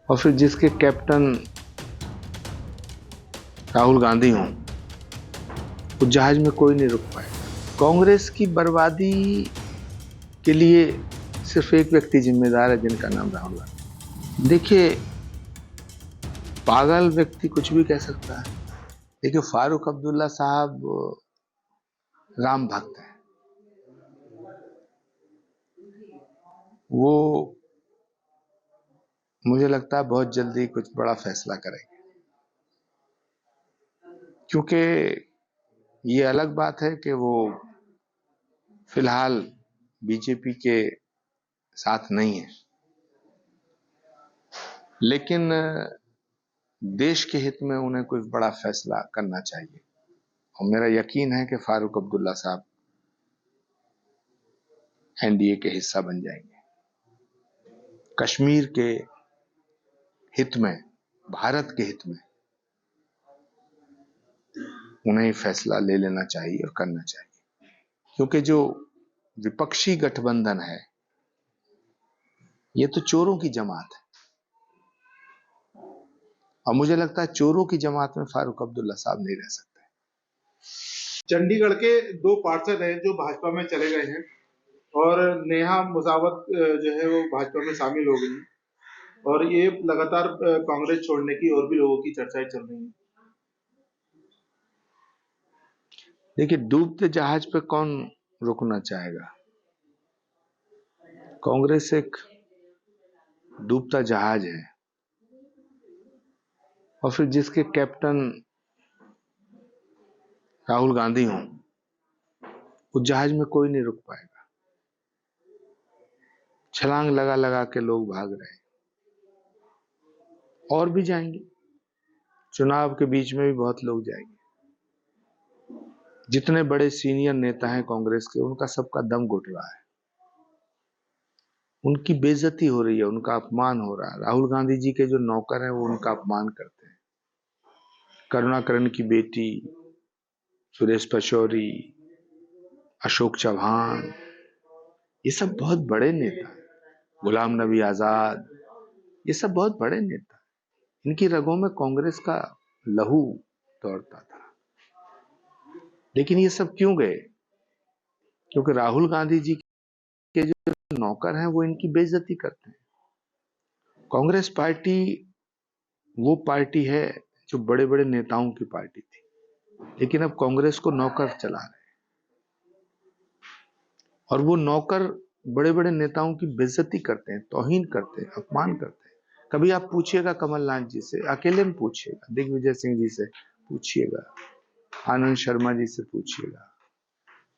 और फिर जिसके कैप्टन राहुल गांधी हों, उस जहाज में कोई नहीं रुक पाएगा। कांग्रेस की बर्बादी के लिए सिर्फ एक व्यक्ति जिम्मेदार है, जिनका नाम राहुल गांधी। देखिए, पागल व्यक्ति कुछ भी कह सकता है। देखिए, फारूक अब्दुल्ला साहब राम भक्त हैं। वो, मुझे लगता है, बहुत जल्दी कुछ बड़ा फैसला करेंगे, क्योंकि ये अलग बात है कि वो फिलहाल बीजेपी के साथ नहीं है, लेकिन देश के हित में उन्हें कुछ बड़ा फैसला करना चाहिए। और मेरा यकीन है कि फारूक अब्दुल्ला साहब एनडीए के हिस्सा बन जाएंगे। कश्मीर के हित में, भारत के हित में उन्हें फैसला ले लेना चाहिए और करना चाहिए, क्योंकि जो विपक्षी गठबंधन है, ये तो चोरों की जमात है। और मुझे लगता है चोरों की जमात में फारूक अब्दुल्ला साहब नहीं रह सकते। चंडीगढ़ के 2 पार्षद हैं जो भाजपा में चले गए हैं और नेहा मुसावत जो है वो भाजपा में शामिल हो गई हैं और ये लगातार कांग्रेस छोड़ने की और भी लोगों की चर्चाएं चल रही हैं। देखिए, डूबते जहाज पे कौन रुकना चाहेगा? कांग्रेस एक डूबता जहाज है, और फिर जिसके कैप्टन राहुल गांधी हों, उस जहाज में कोई नहीं रुक पाएगा। छलांग लगा लगा के लोग भाग रहे हैं, और भी जाएंगे। चुनाव के बीच में भी बहुत लोग जाएंगे। जितने बड़े सीनियर नेता हैं कांग्रेस के, उनका सबका दम घुट रहा है। उनकी बेइज्जती हो रही है, उनका अपमान हो रहा है। राहुल गांधी जी के जो नौकर हैं, वो उनका अपमान करते हैं। करुणाकरण की बेटी, सुरेश पचौरी, अशोक चौहान, ये सब बहुत बड़े नेता हैं। गुलाम नबी आजाद, ये सब बहुत बड़े नेता हैं। इनकी रगों में कांग्रेस का लहू दौड़ता था। लेकिन ये सब क्यों गए? क्योंकि राहुल गांधी जी के जो नौकर हैं, वो इनकी बेइज्जती करते हैं। कांग्रेस पार्टी वो पार्टी है जो बड़े बड़े नेताओं की पार्टी थी, लेकिन अब कांग्रेस को नौकर चला रहे हैं, और वो नौकर बड़े बड़े नेताओं की बेइज्जती करते हैं, तौहीन करते हैं, अपमान करते हैं। कभी आप पूछिएगा कमलनाथ जी से, अकेले में पूछिएगा, दिग्विजय सिंह जी से पूछिएगा, आनंद शर्मा जी से पूछिएगा,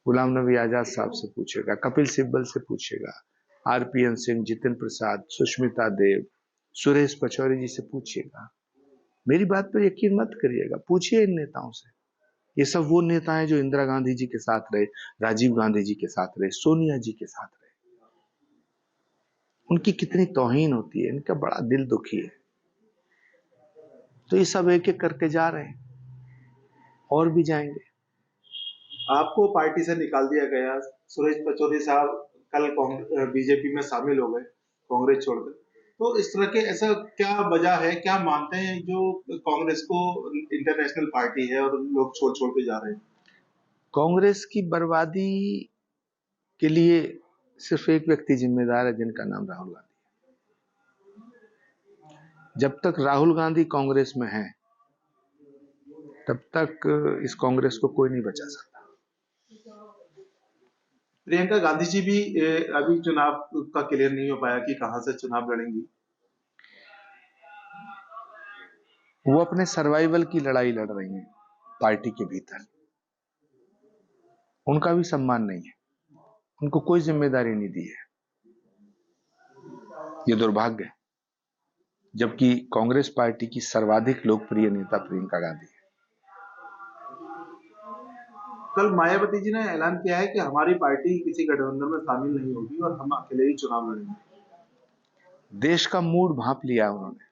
गुलाम नबी आजाद साहब से पूछिएगा, कपिल सिब्बल से पूछिएगा, आरपीएन सिंह, जितिन प्रसाद, सुष्मिता देव, सुरेश पचौरी जी से पूछिएगा। मेरी बात पर यकीन मत करिएगा, पूछिए इन नेताओं से। ये सब वो नेता हैं जो इंदिरा गांधी जी के साथ रहे, राजीव गांधी जी के साथ रहे, सोनिया जी के साथ रहे। उनकी कितनी तौहीन होती है, इनका बड़ा दिल दुखी है। तो ये सब एक एक करके जा रहे हैं, और भी जाएंगे। आपको पार्टी से निकाल दिया गया, सुरेश पचौरी साहब कल बीजेपी में शामिल हो गए कांग्रेस छोड़कर। तो इस तरह के ऐसा क्या वजह है, क्या मानते हैं जो कांग्रेस को इंटरनेशनल पार्टी है और लोग छोड़ छोड़ के जा रहे हैं? कांग्रेस की बर्बादी के लिए सिर्फ एक व्यक्ति जिम्मेदार है, जिनका नाम राहुल गांधी है। जब तक राहुल गांधी कांग्रेस में है, तब तक इस कांग्रेस को कोई नहीं बचा सकता। प्रियंका गांधी जी भी अभी चुनाव का क्लियर नहीं हो पाया कि कहां से चुनाव लड़ेंगी। वो अपने सर्वाइवल की लड़ाई लड़ रही हैं पार्टी के भीतर। उनका भी सम्मान नहीं है, उनको कोई जिम्मेदारी नहीं दी है। ये दुर्भाग्य है, जबकि कांग्रेस पार्टी की सर्वाधिक लोकप्रिय नेता प्रियंका गांधी है। कल मायावती जी ने ऐलान किया है कि हमारी पार्टी किसी गठबंधन में शामिल नहीं होगी और हम अकेले ही चुनाव लड़ेंगे। देश का मूड भांप लिया उन्होंने।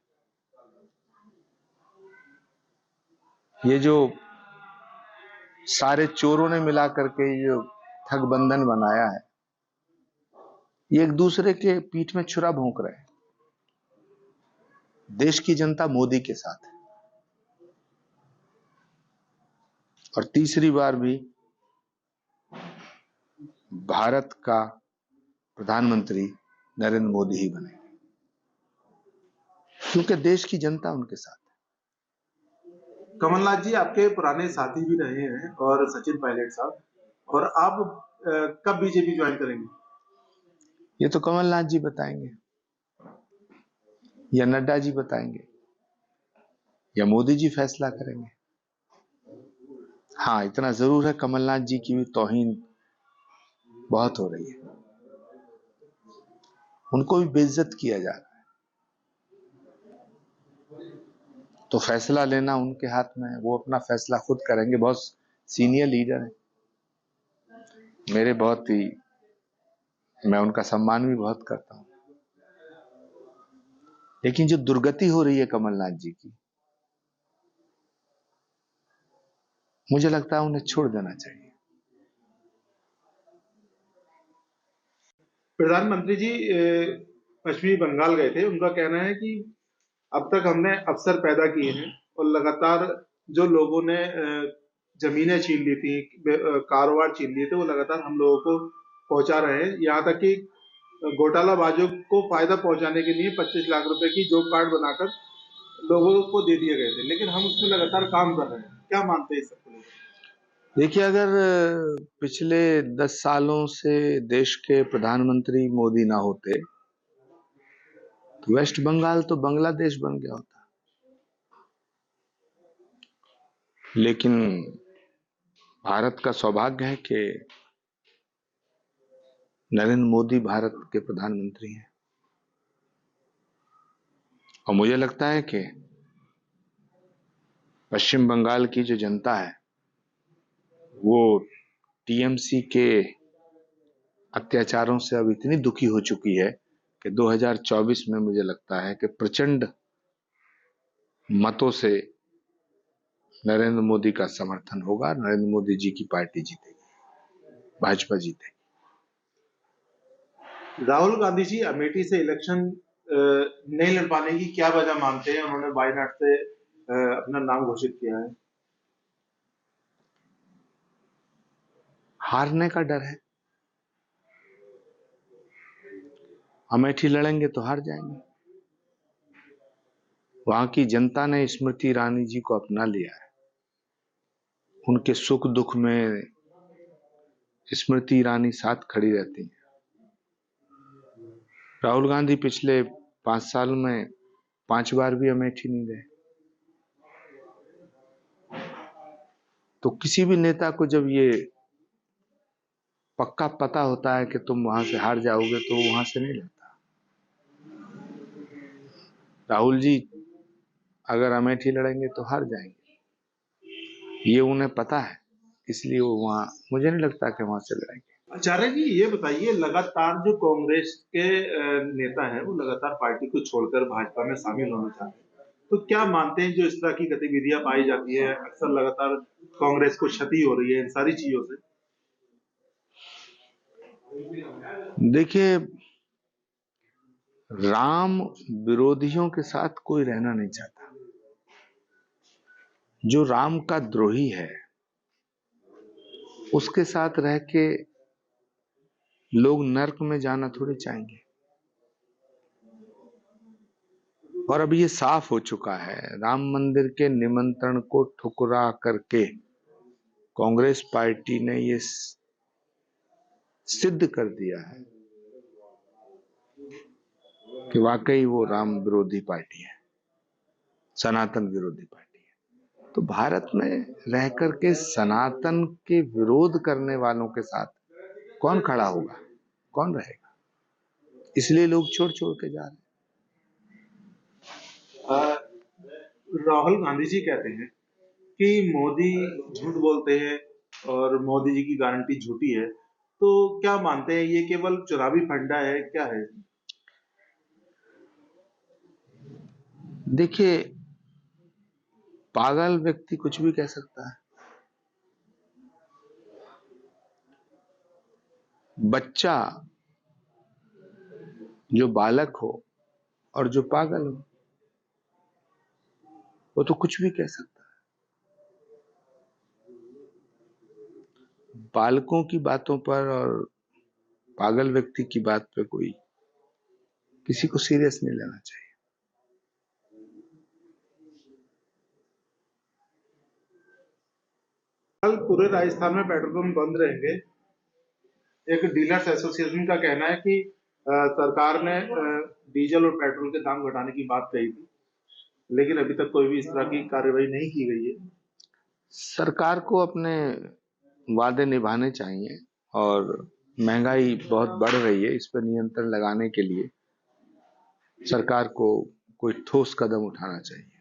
ये जो सारे चोरों ने मिला करके ये ठगबंधन बनाया है, ये एक दूसरे के पीठ में छुरा भोंक रहे हैं। देश की जनता मोदी के साथ है और तीसरी बार भी भारत का प्रधानमंत्री नरेंद्र मोदी ही बने, क्योंकि देश की जनता उनके साथ है। कमलनाथ जी आपके पुराने साथी भी रहे हैं और सचिन पायलट साहब, और आप कब बीजेपी ज्वाइन करेंगे? ये तो कमलनाथ जी बताएंगे या नड्डा जी बताएंगे या मोदी जी फैसला करेंगे। हाँ, इतना जरूर है, कमलनाथ जी की भी तौहीन बहुत हो रही है, उनको भी बेइज्जत किया जा रहा है। तो फैसला लेना उनके हाथ में है, वो अपना फैसला खुद करेंगे। बहुत सीनियर लीडर है मेरे, बहुत ही, मैं उनका सम्मान भी बहुत करता हूं। लेकिन जो दुर्गति हो रही है कमलनाथ जी की, मुझे लगता है उन्हें छोड़ देना चाहिए। प्रधानमंत्री जी पश्चिमी बंगाल गए थे, उनका कहना है कि अब तक हमने अवसर पैदा किए हैं और लगातार जो लोगों ने जमीनें छीन ली थी, कारोबार छीन लिए थे, वो लगातार हम लोगों को पहुंचा रहे हैं। यहाँ तक कि घोटालाबाजों को फायदा पहुंचाने के लिए 25 लाख रुपए की जॉब कार्ड बनाकर लोगों को दे दिए गए थे, लेकिन हम उसमें लगातार काम कर रहे हैं। क्या मानते हैं इस सबको लेकर? देखिए, अगर पिछले 10 सालों से देश के प्रधानमंत्री मोदी ना होते तो वेस्ट बंगाल तो बांग्लादेश बन गया होता। लेकिन भारत का सौभाग्य है कि नरेंद्र मोदी भारत के प्रधानमंत्री हैं और मुझे लगता है कि पश्चिम बंगाल की जो जनता है वो टीएमसी के अत्याचारों से अब इतनी दुखी हो चुकी है कि 2024 में मुझे लगता है कि प्रचंड मतों से नरेंद्र मोदी का समर्थन होगा, नरेंद्र मोदी जी की पार्टी जीतेगी, भाजपा जीतेगी। राहुल गांधी जी अमेठी से इलेक्शन नहीं लड़ पाने की क्या वजह मानते हैं? उन्होंने वायनाड से अपना नाम घोषित किया है। हारने का डर है। अमेठी लड़ेंगे तो हार जाएंगे। वहां की जनता ने स्मृति ईरानी जी को अपना लिया है। उनके सुख दुख में स्मृति ईरानी साथ खड़ी रहती है। राहुल गांधी पिछले 5 साल में 5 बार भी अमेठी नहीं गए। तो किसी भी नेता को जब ये पक्का पता होता है कि तुम वहां से हार जाओगे तो वहां से नहीं लड़ता। राहुल जी अगर अमेठी लड़ेंगे तो हार जाएंगे, ये उन्हें पता है, इसलिए वो वहां, मुझे नहीं लगता कि वहां से लड़ेंगे। आचार्य जी ये बताइए, लगातार जो कांग्रेस के नेता हैं वो लगातार पार्टी को छोड़कर भाजपा में शामिल होना चाहते हैं, तो क्या मानते हैं जो इस तरह की गतिविधियां पाई जाती है, अक्सर लगातार कांग्रेस को क्षति हो रही है इन सारी चीजों से? देखिए, राम विरोधियों के साथ कोई रहना नहीं चाहता। जो राम का द्रोही है उसके साथ रह के लोग नर्क में जाना थोड़ी चाहेंगे। और अब ये साफ हो चुका है, राम मंदिर के निमंत्रण को ठुकरा करके कांग्रेस पार्टी ने ये सिद्ध कर दिया है कि वाकई वो राम विरोधी पार्टी है, सनातन विरोधी पार्टी है। तो भारत में रह करके सनातन के विरोध करने वालों के साथ कौन खड़ा होगा, कौन रहेगा? इसलिए लोग छोड़ छोड़ के जा रहे हैं। राहुल गांधी जी कहते हैं कि मोदी झूठ बोलते हैं और मोदी जी की गारंटी झूठी है, तो क्या मानते हैं ये केवल चुनावी फंडा है, क्या है? देखिए, पागल व्यक्ति कुछ भी कह सकता है। बच्चा जो बालक हो और जो पागल हो, वो तो कुछ भी कह सकता है। बालकों की बातों पर और पागल व्यक्ति की बात पे कोई किसी को सीरियस नहीं लेना चाहिए। कल पूरे राजस्थान में पेट्रोल पंप बंद रहेंगे। एक डीलर्स एसोसिएशन का कहना है कि सरकार ने डीजल और पेट्रोल के दाम घटाने की बात कही थी, लेकिन अभी तक कोई भी इस तरह की कार्रवाई नहीं की गई है। सरकार को अपने वादे निभाने चाहिए और महंगाई बहुत बढ़ रही है, इस पर नियंत्रण लगाने के लिए सरकार को कोई ठोस कदम उठाना चाहिए।